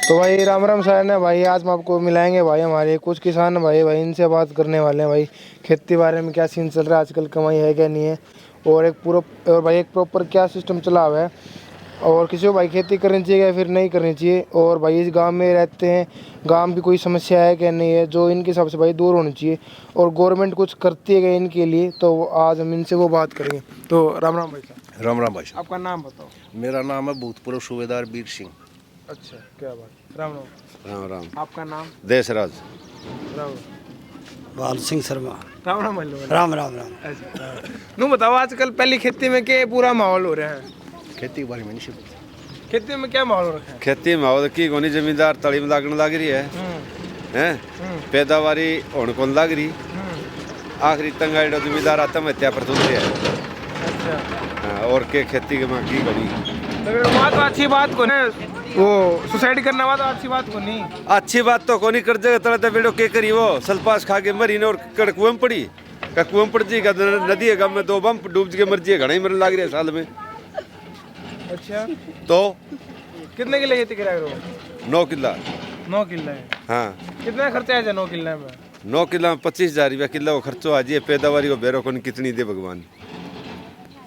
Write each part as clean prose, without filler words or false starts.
तो भाई राम राम सर ने भाई, आज हम आपको मिलाएंगे भाई हमारे कुछ किसान भाई इनसे बात करने वाले हैं भाई। खेती बारे में क्या सीन चल रहा है आजकल, कमाई है क्या नहीं है, और एक प्रॉपर क्या सिस्टम चला हुआ है, और किसी को भाई खेती करनी चाहिए या फिर नहीं करनी चाहिए, और भाई इस गांव में रहते हैं, गांव की कोई समस्या है क्या नहीं है जो इनके हिसाब से भाई दूर होनी चाहिए, और गवर्नमेंट कुछ करती है क्या इनके लिए, तो आज हम इनसे वो बात करेंगे। तो राम राम भाई साहब। राम राम भाई साहब। आपका नाम बताओ। मेरा नाम है भूतपूर्व सूबेदार वीर सिंह। अच्छा, क्या बात। राम राम। राम राम। आपका नाम? देशराज। राम बाल सिंह शर्मा। राम राम भाई। राम राम राम। अच्छा, नू बताओ आजकल पहली खेती में क्या पूरा माहौल हो रहा है? खेती के बारे में नहीं। खेती में क्या माहौल हो रखा है? खेती में हो की कोनी जमींदार तली में लागण लग रही है, हैं पैदावारी होने को लग रही, आखिरी तंगाइडो जमींदार आत्महत्या पर तुल रही है। अच्छा, और के खेती के मां की बनी तो अच्छी बात को नहीं, वो सुसाइड करना बात अच्छी बात को नहीं। अच्छी बात तो कोनी कर जगह तले बेड़ो के करी वो सल्पास खा के मरी ने और कड़कुएं में पड़ी का कुएं पड़ जी का नदी है, गांव में 2 बम डूब के मर जी, घड़ा ही मरने लग रही है साल में। अच्छा, तो कितने किले खेती करा करो? 9 किला। 9 किला है। हाँ, कितना खर्चा है 9 किला में? 9 किला में 25,000 रुपया किला को खर्चो आ जाए, पैदावारी को बेरो कोनी कितनी दे भगवान।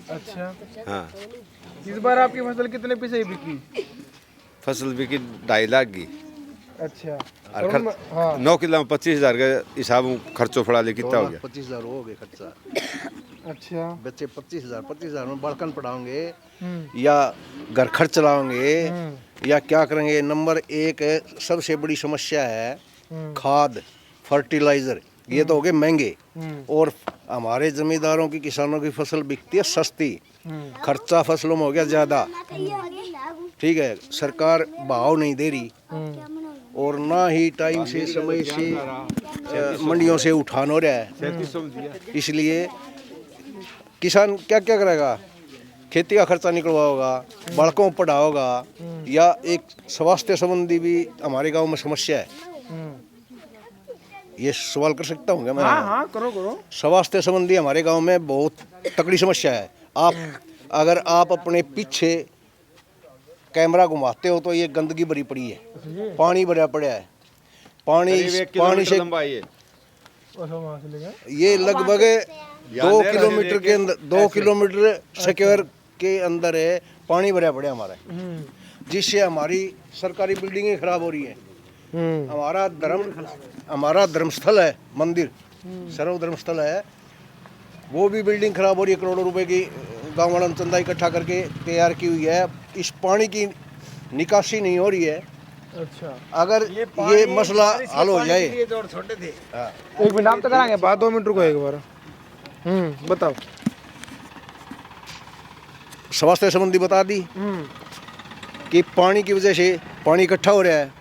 अच्छा, हाँ, इस बार आपकी फसल कितने पैसे बिकी? फसल बिकी 2.5 लाख की। अच्छा, और हाँ 9 किला में 25,000 का हिसाब खर्चो फड़ा ले कितना हो गया? 25,000 हो गए खर्चा। अच्छा, बच्चे 25,000 में बड़कन पढ़ाओगे या घर खर्च चलाओगे या क्या करेंगे? नंबर 1 सबसे बड़ी समस्या है खाद, फर्टिलाइजर, ये तो हो गए महंगे, और हमारे जमींदारों की, किसानों की फसल बिकती है सस्ती, खर्चा फसलों में हो गया ज़्यादा। ठीक है, सरकार भाव नहीं दे रही और ना ही टाइम से समय से मंडियों से उठान हो रहा है, इसलिए किसान क्या क्या करेगा? खेती का खर्चा निकलवाओगा, बालकों को पढ़ाओगा, या एक स्वास्थ्य संबंधी भी हमारे गांव में समस्या है। ये सवाल कर सकता हूँ क्या मैं? हाँ करो। स्वास्थ्य संबंधी हमारे गांव में बहुत तकड़ी समस्या है। अगर आप अपने पीछे कैमरा घुमाते हो तो ये गंदगी भरी पड़ी है, पानी भरा पड़ा है, पानी से ये लगभग 2 किलोमीटर के अंदर, 2 किलोमीटर स्क्वायर के अंदर है, पानी भरा पड़ा हमारा, जिससे हमारी सरकारी बिल्डिंगें खराब हो रही है। हमारा धर्मस्थल है, मंदिर सर्व धर्मस्थल है, वो भी बिल्डिंग खराब हो रही है। करोड़ों रुपए की गाँव वालों ने चंदा इकट्ठा करके तैयार की हुई है, इस पानी की निकासी नहीं हो रही है। अच्छा, अगर ये मसला हल हो जाए। एक मिनट आप तो कराएंगे बात, 2 मिनट रुको एक बार। बताओ। स्वास्थ्य संबंधी बता दी कि पानी की वजह से पानी इकट्ठा हो रहा है,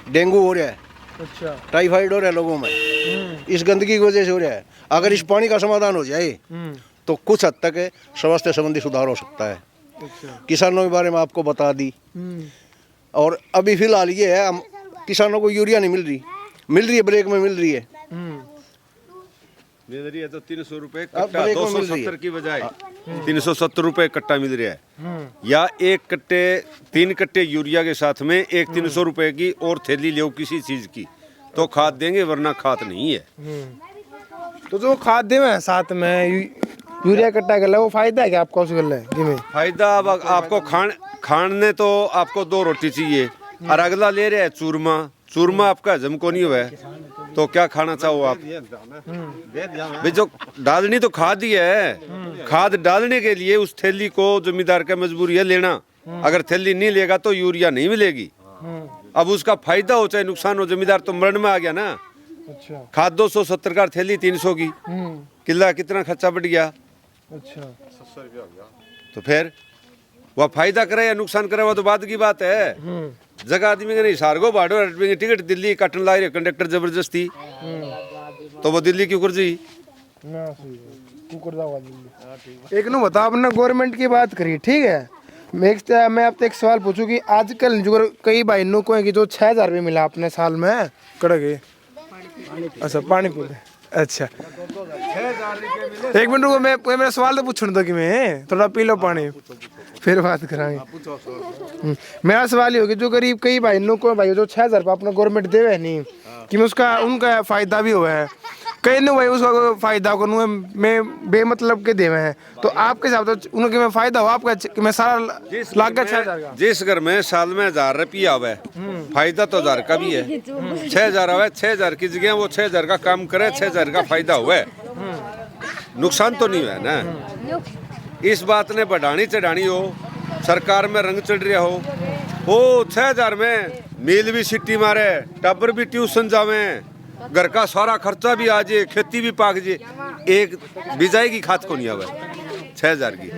डेंगू हो रहा है, अच्छा, टाइफाइड हो रहा है लोगों में, इस गंदगी की वजह से हो रहा है। अगर इस पानी का समाधान हो जाए तो कुछ हद तक स्वास्थ्य संबंधी सुधार हो सकता है। अच्छा, किसानों के बारे में आपको बता दी, और अभी फिलहाल ये है, किसानों को यूरिया नहीं मिल रही है, ब्रेक में मिल रही है। मिल रही है तो 300 रुपए कट्टा, 270 की बजाय 370 रुपए कट्टा मिल रहा है। या 3 कट्टे यूरिया के साथ में 300 रुपए की और थैली लो किसी चीज की तो खाद देंगे, वरना खाद नहीं है। तो जो खाद दे में साथ में यूरिया कट्टा कर वो फायदा है क्या आपको? उस गल है फायदा अब आपको खाने तो आपको 2 रोटी चाहिए, और अगला ले रहे हैं चूरमा आपका हजम को नहीं हुआ है तो क्या खाना चाहो आप? भाई जो डालनी तो खाद ही है, खाद डालने के लिए उस थैली को जमींदार का मजबूरी है लेना। अगर थैली नहीं लेगा तो यूरिया नहीं मिलेगी। अब उसका फायदा हो चाहे नुकसान हो, जमींदार तो मरण में आ गया ना। अच्छा, खाद 270 का, थैली 300 की, किला कितना खर्चा बढ़ गया। अच्छा, तो फिर वह फायदा करे या नुकसान करे, वह तो बाद की बात है। जगह आदमी के नहीं सारगो बाढ़ो टिकट दिल्ली काटन ला रहे कंडक्टर जबरदस्ती, तो वो दिल्ली क्यों कर जी? एक नु बताओ, आपने गवर्नमेंट की बात करी, ठीक है, मैं आपसे एक सवाल पूछूं कि आजकल जो कई भाई नु को है कि जो 6,000 रुपये मिला अपने साल में कड़के, अच्छा पानी पी ले, अच्छा, 1 मिनट रुको, मैं मेरा सवाल तो पूछने दो कि मैं थोड़ा पी लो पानी फिर बात कराएंगे। मेरा सवाल ये हो कि जो गरीब कई भाई को भाई जो 6,000 रुपये अपना गवर्नमेंट देवे है नहीं कि मैं उसका उनका फायदा भी हुआ है, कई ने भाई उसका फायदा को मैं बेमतलब के देवे हैं, तो आपके हिसाब से उनके में फायदा हो आपका कि मैं सारा लागत 6,000 का? जिस घर में साल में 1,000 रुपया आवे, फायदा तो 1,000 का भी है। 6,000 आवे, 6,000 की जगह वो 6,000 का काम करे, 6,000 का फायदा हुआ, नुकसान तो नहीं हुआ ना। इस बात ने बढ़ानी चढ़ानी हो, सरकार में रंग चढ़ रहा हो, वो 6,000 में मील भी सिटी मारे, टब्बर भी ट्यूशन जावे, घर का सारा खर्चा भी आ जाए, खेती भी पाक जाए, एक बिजाई की खाद को नहीं आवे 6,000 की।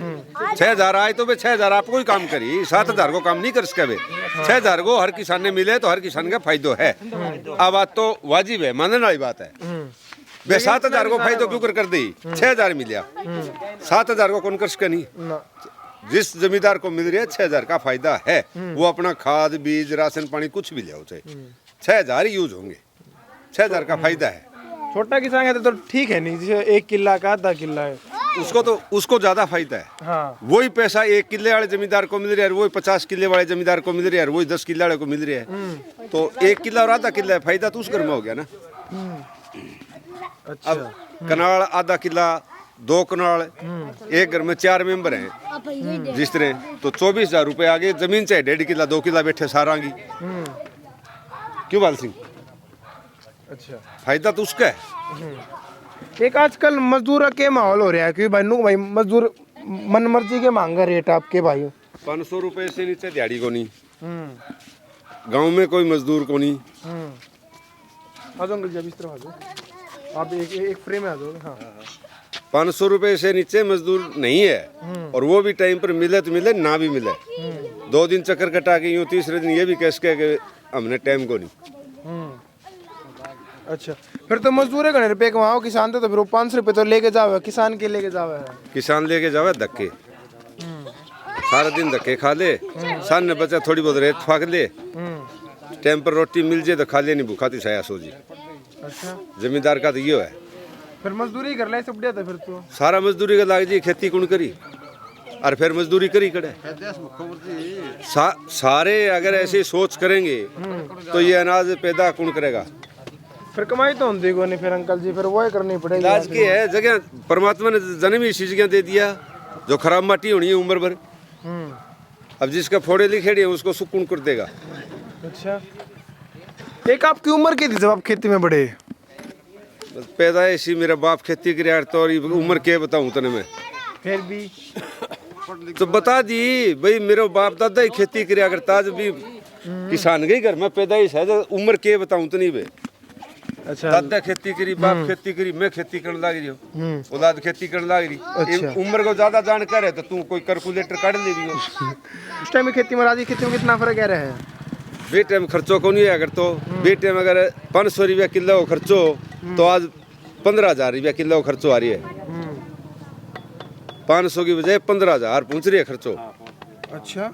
6,000 आए तो 6,000 आपको ही काम करी, 7,000 को काम नहीं कर सके। 6,000 को हर किसान ने मिले तो हर किसान का फायदो है। अब बात तो वाजिब है, मानने वाली बात है। वे 7,000 को फायदो क्यों कर दी, 6,000 मिला, 7,000 को कौन कर सके नहीं। जिस जमींदार को मिल रही है 6,000 का फायदा है, वो अपना खाद बीज राशन पानी कुछ भी ले उसे 6,000 ही यूज होंगे, 6,000 का फायदा है। छोटा किसान है तो ठीक है नहीं, जैसे 1 किला का आधा किला है उसको ज्यादा फायदा है। हाँ। वही पैसा 1 किले वाले जमींदार को मिल रहा है, वही 50 किले वाले जमींदार को मिल रहा है, वही 10 किले वाले को मिल रहा है, तो 1 किला और आधा किला है, फायदा तो उस घर में हो गया ना। अच्छा। अब कनाल आधा किला 2 कनाल, एक घर में 4 मेंबर हैं जिस तरह, तो 24,000 रुपए आगे जमीन चाहे 1.5 किला 2 किला बैठे सारांगी, क्यों बाल सिंह? अच्छा, फायदा तो उसका है। एक आजकल मजदूर के माहौल हो रहा है क्योंकि भाई मजदूर मन मर्जी के मांगा रेट आपके भाई 500 रुपए से नीचे दिहाड़ी को नहीं, गांव में कोई मजदूर को नहीं। आ जाओ जब इस तरफ आ जाओ, आप एक फ्रेम में आ जाओ। हाँ, 500 रुपए से नीचे मजदूर नहीं है, और वो भी टाइम पर मिले तो मिले, ना भी मिले 2 दिन चक्कर कटा के यूं तीसरे दिन ये भी कह के कि हमने टाइम को नहीं। अच्छा, फिर तो मजदूर घने रुपये कमाओ, किसान तो फिर वो 500 रुपये तो लेके जाओ, किसान के लेके जाओ है। किसान लेके जावे धक्के, सारा दिन धक्के खा ले, सामने बचा थोड़ी बहुत रेत फाक ले, टाइम पर रोटी मिल जाए तो खा ले, नहीं भूखा तो साया सो जी। अच्छा, जमींदार का तो ये है, फिर मजदूरी कर ले सब बढ़िया था फिर तो। सारा मजदूरी का लाग जी, खेती कौन करी और फिर मजदूरी करी करे। सारे अगर ऐसे सोच करेंगे तो ये अनाज पैदा कौन करेगा? फिर कमाई तो होती को नहीं फिर अंकल जी, फिर वो करनी पड़ेगी। इलाज की है जगह, परमात्मा ने जन्म ही इसी जगह दे दिया, जो खराब माटी होनी है उम्र भर। अब जिसका फोड़े लिखेड़ी है उसको सुकून कर देगा। अच्छा, एक आपकी उम्र की थी जब आप खेती में बढ़े? पैदाइश ही मेरा बाप खेती कर, तो उम्र क्या बताऊं तने मैं, फिर भी तो बता दी भाई, मेरा बाप दादा ही खेती कर करता, जब भी किसान के घर में पैदाइश है, तो उम्र क्या बताऊं तो नहीं भाई। अच्छा, दादा खेती करी, बाप खेती करी, मैं खेती करने लग रही हूँ, औलाद खेती करने लग रही। अच्छा। उम्र को ज्यादा जानकार है तो तू कोई कैलकुलेटर काट ले रही हो। उस टाइम में खेती में राजी खेती में कितना फर्क है? बेटे में खर्चो को नहीं है, अगर तो बेटे में अगर 500 रुपया किलो खर्चो तो आज 15,000 रुपया किलो खर्चो आ रही है, 500 की बजाय 15,000 पहुंच रही है खर्चो। अच्छा,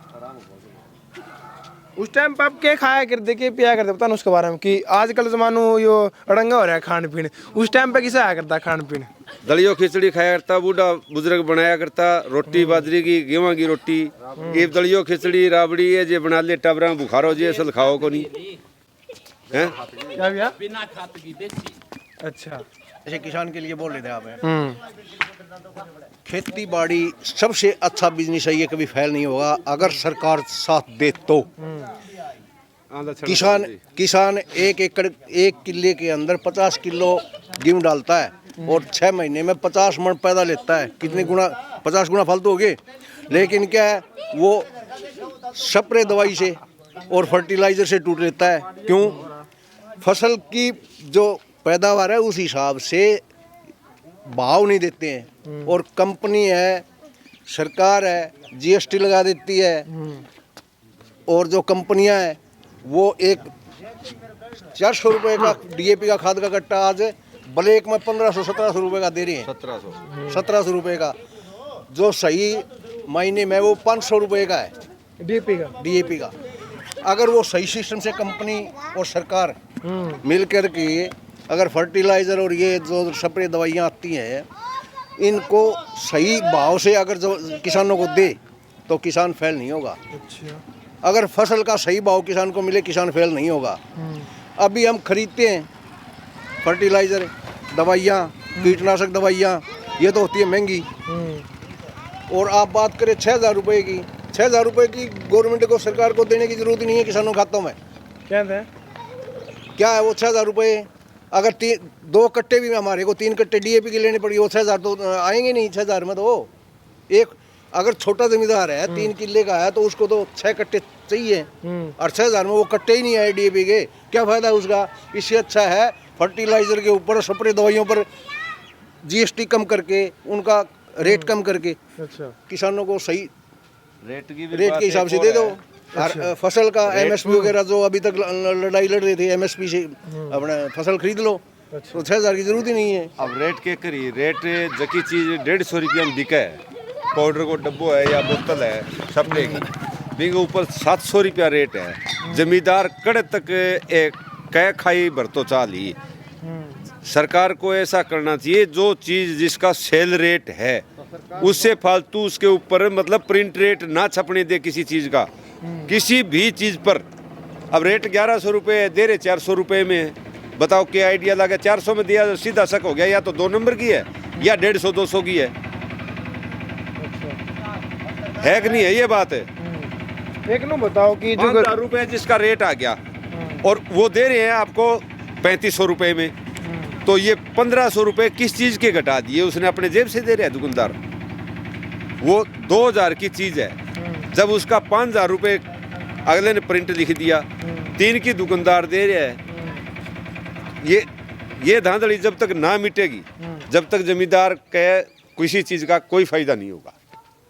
उस टाइम पर आप क्या खाया करते, क्या पिया करते, पता ना उसके बारे में कि आजकल जमानो यो अड़ंगा हो रहा है खान पीने, उस टाइम पे किसा आया करता खान पीने? दलियो खिचड़ी खाया करता, बूढ़ा बुजुर्ग बनाया करता, रोटी बाजरी की गेहूं की रोटी, ये दलियो खिचड़ी राबड़ी है जे बना ले टाबरा बुखारो जे असल खाओ को नहीं है। क्या भैया? अच्छा, जैसे किसान के लिए बोल रहे थे आप, खेती बाड़ी सबसे अच्छा बिजनेस है, ये कभी फेल नहीं होगा अगर सरकार साथ दे तो। किसान 1 एकड़ 1 किले के अंदर 50 किलो गेहूं डालता है और 6 महीने में 50 मन पैदा लेता है, कितने गुना 50 गुना फालतू हो गए। लेकिन क्या है, वो स्प्रे दवाई से और फर्टिलाइजर से टूट लेता है। क्यों? फसल की जो पैदावार है उस हिसाब से भाव नहीं देते हैं, और कंपनी है, सरकार है, जीएसटी लगा देती है, और जो कंपनियां हैं वो एक 400 रुपये का डीएपी का खाद का कट्टा आज ब्लैक में 1500-1700 रुपये का दे रही है, 1700 रुपये का, जो सही महीने में वो 500 रुपये का है डीएपी का। अगर वो सही सिस्टम से कंपनी और सरकार मिल कर के अगर फर्टिलाइज़र और ये जो स्प्रे दवाइयाँ आती हैं, इनको सही भाव से अगर जो किसानों को दे तो किसान फेल नहीं होगा। अच्छा। अगर फसल का सही भाव किसान को मिले, किसान फेल नहीं होगा। अभी हम खरीदते हैं फर्टिलाइज़र, दवाइयाँ, कीटनाशक दवाइयाँ, ये तो होती है महंगी। और आप बात करें 6,000 रुपये की, 6,000 रुपये की गवर्नमेंट को, सरकार को देने की ज़रूरत ही नहीं है किसानों के खातों में। क्या है? क्या है वो 6,000 रुपये? अगर 2 कट्टे भी हमारे को 3 कट्टे DAP के लेने पड़ी, वो 6,000 तो आएंगे नहीं। 6,000 में तो वो एक, अगर छोटा जमींदार है 3 किले का है तो उसको तो 6 कट्टे चाहिए, और 6,000 में वो कट्टे ही नहीं आए DAP के, क्या फ़ायदा है उसका? इससे अच्छा है फर्टिलाइज़र के ऊपर, स्प्रे दवाइयों पर GST कम करके, उनका रेट कम करके अच्छा। किसानों को सही रेट रेट के हिसाब से दे दो। हर फसल का MSP वगैरह जो अभी तक लड़ाई लड़ रहे थे, MSP से अपना फसल खरीद लो, तो 6,000 की जरूरत ही नहीं है। अब रेट के करी, रेट जकी चीज 150 रुपया में बिके है, पाउडर को डब्बो है या बोतल है स्प्रे की, बिके ऊपर 700 रुपया रेट है। जमींदार कड़े तक एक कै खाई भरतो चाली। सरकार को ऐसा करना चाहिए, जो चीज जिसका सेल रेट है उससे फालतू उसके ऊपर मतलब प्रिंट रेट ना छपने दे किसी चीज का, किसी भी चीज पर। अब रेट 1100 रुपये है, दे रहे 400 रुपये में है। बताओ क्या आइडिया लगा? 400 में दिया तो सीधा शक हो गया, या तो 2 नंबर की है या 150-200 की है कि नहीं है? ये बात है। एक नो बताओ कि जो 5,000 रुपये जिसका रेट आ गया और वो दे रहे हैं आपको 3500 रुपये में, तो ये 1500 रुपये किस चीज के घटा दिए? उसने अपने जेब से दे रहा है दुकानदार। वो 2,000 की चीज है, जब उसका 5,000 रुपये अगले ने प्रिंट लिख दिया, 3 की दुकानदार दे रहा है। ये धांधली जब तक ना मिटेगी, जब तक जमींदार के किसी चीज का कोई फायदा नहीं होगा।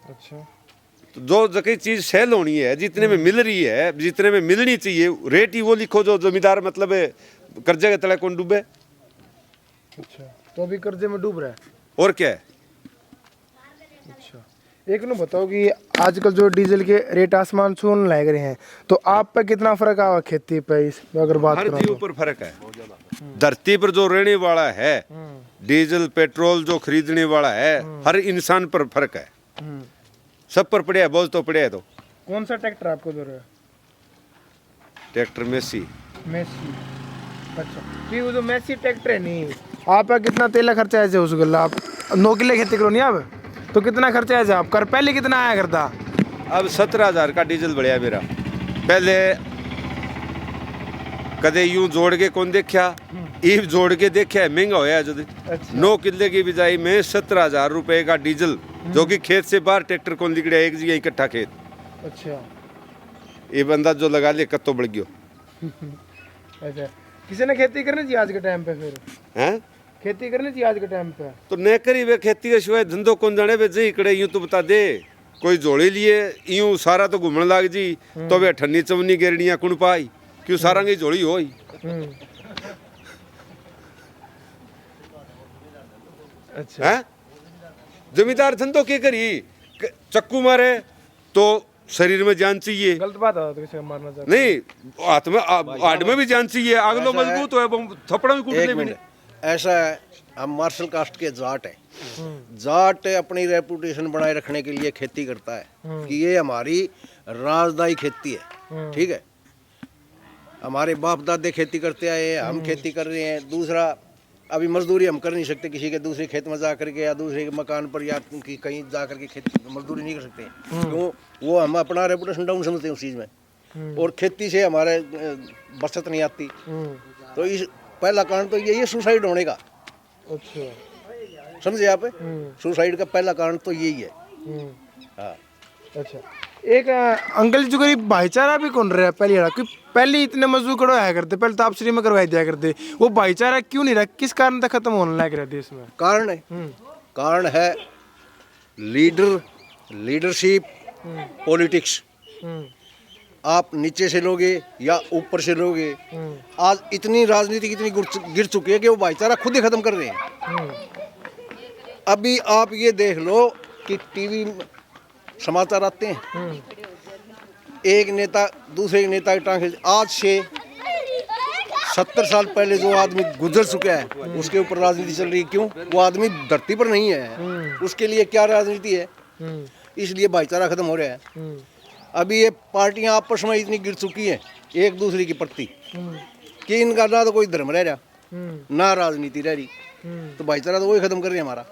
अच्छा। तो जो जगह चीज सेल होनी है, जितने में मिल रही है, जितने में मिलनी चाहिए, रेट ही वो लिखो जो जमींदार मतलब कर्जे के तले कौन डूबे। अच्छा, तो अभी कर्जे में डूब रहा है और क्या है? अच्छा। एक नो बताओ कि आजकल जो डीजल के रेट आसमान छूने लग रहे हैं, तो आप पे कितना फर्क आवा खेती पे? इस अगर बात हर करो जीव पर फर्क है। धरती पर जो रहने वाला है, डीजल पेट्रोल जो खरीदने वाला है, हर इंसान पर फर्क है। सब पर पड़े है, बोझ तो पड़े है। तो कौन सा ट्रैक्टर आपको दे रहा है? Tractor Massey. अच्छा, फिर वो जो मेसी ट्रैक्टर है नहीं, आप कितना तेल खर्चा है उस गल्ला? आप 9 किले खेती करो नहीं आप, तो कितना खर्चा है आप कर? पहले कितना आया करता? अब 17,000 का डीजल बढ़िया मेरा। पहले कदे यूं जोड़ के कौन देखा, ईव जोड़ के देखा, महंगा होया जो। अच्छा। 9 किले की बजाय में 17,000 रुपये का डीजल, जो कि खेत से बाहर ट्रैक्टर कौन लिख रहा है, एक जगह इकट्ठा खेत। अच्छा। ये बंदा जो लगा ले कत्तो बढ़ गयो। अच्छा, किसी ने खेती करनी चाहिए आज के टाइम पे? फिर हैं खेती करनी चाहिए आज के टाइम पे? तो न करी वे खेती के सिवाय धंधो कौन जाने वे जी इकड़े यूं तो बता दे। कोई जोड़ी लिए यूं सारा तो घूमने लाग जी, तो वे ठन्नी चवनी गेरड़ियां कुण पाई, क्यों सारा की जोड़ी होई। अच्छा। हैं जमींदार धंधो के करी? चक्कू मारे तो शरीर में जान चाहिए, गलत बात है, तो किसी का मारना चाहते नहीं हाथ में हाथ में भी जान चाहिए। अगलो मजबूत है, थप्पड़ भी कूटने भी नहीं। ऐसा है, हम मार्शल कास्ट के जाट है। जाट अपनी रेपुटेशन बनाए रखने के लिए खेती करता है कि ये हमारी राजदाई खेती है, ठीक है। हमारे बाप दादे खेती करते आए, हम खेती कर रहे हैं। दूसरा, अभी मजदूरी हम कर नहीं सकते किसी के दूसरे खेत में जा करके, या दूसरे के मकान पर, या कहीं जा करके खेती मजदूरी नहीं कर सकते। क्यों? वो हम अपना रेपुटेशन डाउन समझते हैं उस चीज़ में, और खेती से हमारे बचत नहीं आती। तो इस पहला कारण तो यही है सुसाइड होने का। अच्छा, समझे आप? सुसाइड का पहला कारण तो यही है। हाँ। अच्छा, एक अंकल जो गरीब भाईचारा भी कौन रहा है पहले कि पहले इतने मजदूर करो आया करते, पहले तो आप श्री में करवाई दिया करते, वो भाईचारा क्यों नहीं रहा? किस कारण तक खत्म होने लग रहा देश में? कारण है लीडरशिप, पॉलिटिक्स। आप नीचे से लोगे या ऊपर से लोगे। आज इतनी राजनीति इतनी गिर चुकी है कि वो भाईचारा खुद ही खत्म कर रहे हैं। अभी आप ये देख लो कि टीवी समाचार आते हैं, एक नेता दूसरे नेता की टांग। आज से 70 साल पहले जो आदमी गुजर चुका है उसके ऊपर राजनीति चल रही है। क्यों? वो आदमी धरती पर नहीं है, उसके लिए क्या राजनीति है? इसलिए भाईचारा खत्म हो रहा है। अभी ये पार्टियां आपस में इतनी गिर चुकी हैं एक दूसरे की प्रति कि इनका ना तो कोई धर्म रह रहा, ना राजनीति रह रही, तो भाईचारा तो वही खत्म कर रहे हैं हमारा।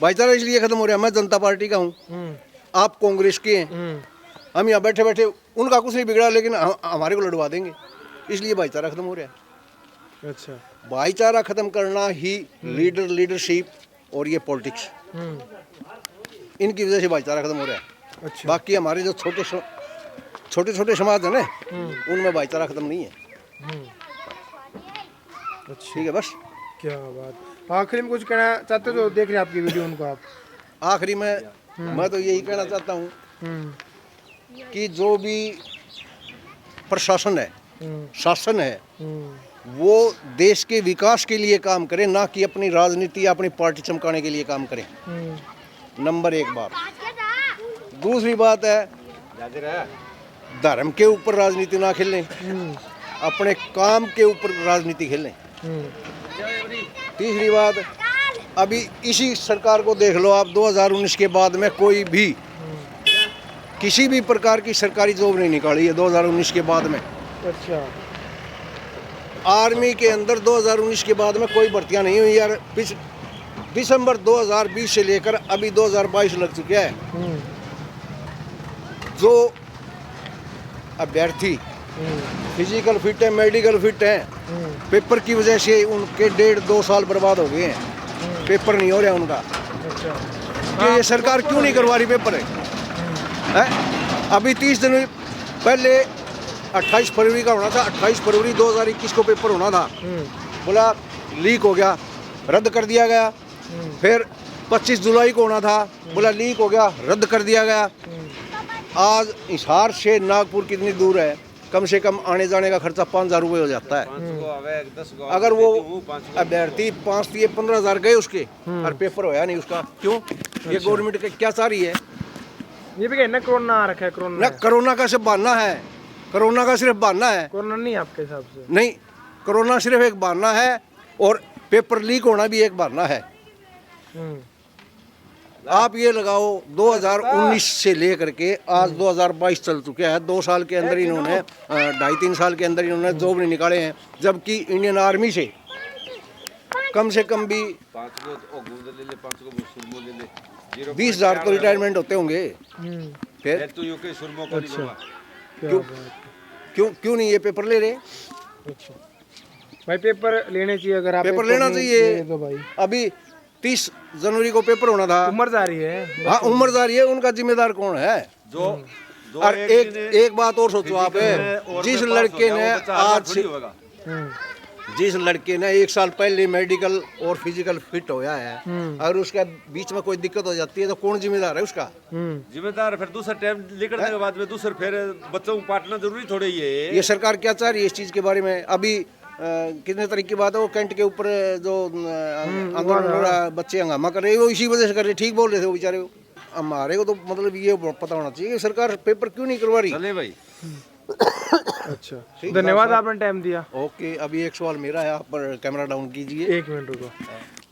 भाईचारा इसलिए खत्म हो रहा है। मैं जनता पार्टी का हूँ, आप कांग्रेस के हैं, हम यहाँ बैठे बैठे उनका कुछ नहीं बिगड़ा लेकिन हमारे को लड़वा देंगे, इसलिए भाईचारा खत्म हो रहा है। अच्छा, भाईचारा खत्म करना ही लीडरशिप और ये पॉलिटिक्स, इनकी वजह से भाईचारा खत्म हो रहा है। अच्छा, बाकी हमारे जो छोटे छोटे समाज है ना, उनमें भाईचारा खत्म नहीं है। अच्छा, ठीक है, बस क्या बात। आखिरी में कुछ कहना चाहते हो? तो देख रहे हैं आपकी वीडियो उनको आप। आखिरी में मैं तो यही कहना चाहता हूँ कि जो भी प्रशासन है, शासन है, वो देश के विकास के लिए काम करे, ना कि अपनी राजनीति या अपनी पार्टी चमकाने के लिए काम करे। नंबर 1 बात। दूसरी बात है, धर्म के ऊपर राजनीति ना खेलें, अपने काम के ऊपर राजनीति खेलें। तीसरी बात, अभी इसी सरकार को देख लो आप, 2019 के बाद में कोई भी किसी भी प्रकार की सरकारी जॉब नहीं निकाली है 2019 के बाद में। अच्छा, आर्मी के अंदर 2019 के बाद में कोई भर्तियां नहीं हुई यार। दिसंबर 2020 से लेकर अभी 2022 लग चुका है। जो अभ्यर्थी फिजिकल फिट है, मेडिकल फिट है, पेपर की वजह से उनके 1.5-2 साल बर्बाद हो गए हैं, पेपर नहीं हो रहा उनका। अच्छा, कि ये सरकार क्यों नहीं करवा रही पेपर है? अभी 30 दिन पहले 28 फरवरी का होना था, 28 फरवरी 2021 को पेपर होना था, बोला लीक हो गया, रद्द कर दिया गया। फिर 25 जुलाई को होना था, बोला लीक हो गया, रद्द कर दिया गया। आज हिसार से नागपुर कितनी दूर है, कम से कम आने जाने का खर्चा 5,000 रुपये हो जाता है। अगर वो अभ्यर्थी 5 दिए 15,000 गए उसके, और पेपर होया नहीं उसका, क्यों? ये गवर्नमेंट का क्या चाह रही है? ये भी कहना कोरोना आ रखा है। ना कोरोना का सिर्फ बहाना है, कोरोना का सिर्फ बहाना है। कोरोना नहीं आपके हिसाब से? नहीं, कोरोना सिर्फ एक बहाना है और पेपर लीक होना भी एक बहाना है। आप ये लगाओ 2019 से लेकर के आज 2022 चल चुके हैं, 2 साल के अंदर इन्होंने 2.5-3 साल के अंदर इन्होंने जॉब नहीं निकाले हैं, जबकि इंडियन आर्मी से कम से कम भी 20,000 तो रिटायरमेंट होते होंगे। फिर क्यों नहीं ये पेपर ले रहे? अच्छा भाई, पेपर लेने चाहिए। अगर आप पेपर लेना चाहिए तो भाई, अभी 30 जनवरी को पेपर होना था। उम्र जा रही है। हाँ, उम्र जा रही है, उनका जिम्मेदार कौन है? और एक बात और सोचो आप, जिस लड़के ने 1 साल पहले मेडिकल और फिजिकल फिट होया है, अगर उसका बीच में कोई दिक्कत हो जाती है तो कौन जिम्मेदार है उसका? जिम्मेदार फिर दूसरा टाइम निकलने के बाद में दूसरा फिर बच्चों को पाटना जरूरी थोड़ी है। ये सरकार क्या चाह रही है इस चीज के बारे में? अभी कितने तारीख की बात है, वो कैंट के ऊपर जो आंदोलन हो रहा है, बच्चे हंगामा कर रहे हैं, वो इसी वजह से कर रहे। ठीक बोल रहे थे वो बेचारे। हमारे को तो मतलब ये पता होना चाहिए कि सरकार पेपर क्यों नहीं करवा रही। चले भाई। अच्छा, धन्यवाद, आपने टाइम दिया। ओके, अभी एक सवाल मेरा है, आप पर कैमरा डाउन कीजिए। 1 मिनट रुको।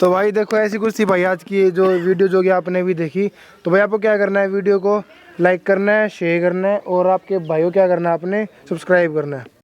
तो भाई देखो, ऐसी कुछ थी भाई आज की जो वीडियो जो कि आपने भी देखी। तो भाई आपको क्या करना है, वीडियो को लाइक करना है, शेयर करना है, और आपके भाइयों क्या करना है, आपने सब्सक्राइब करना है।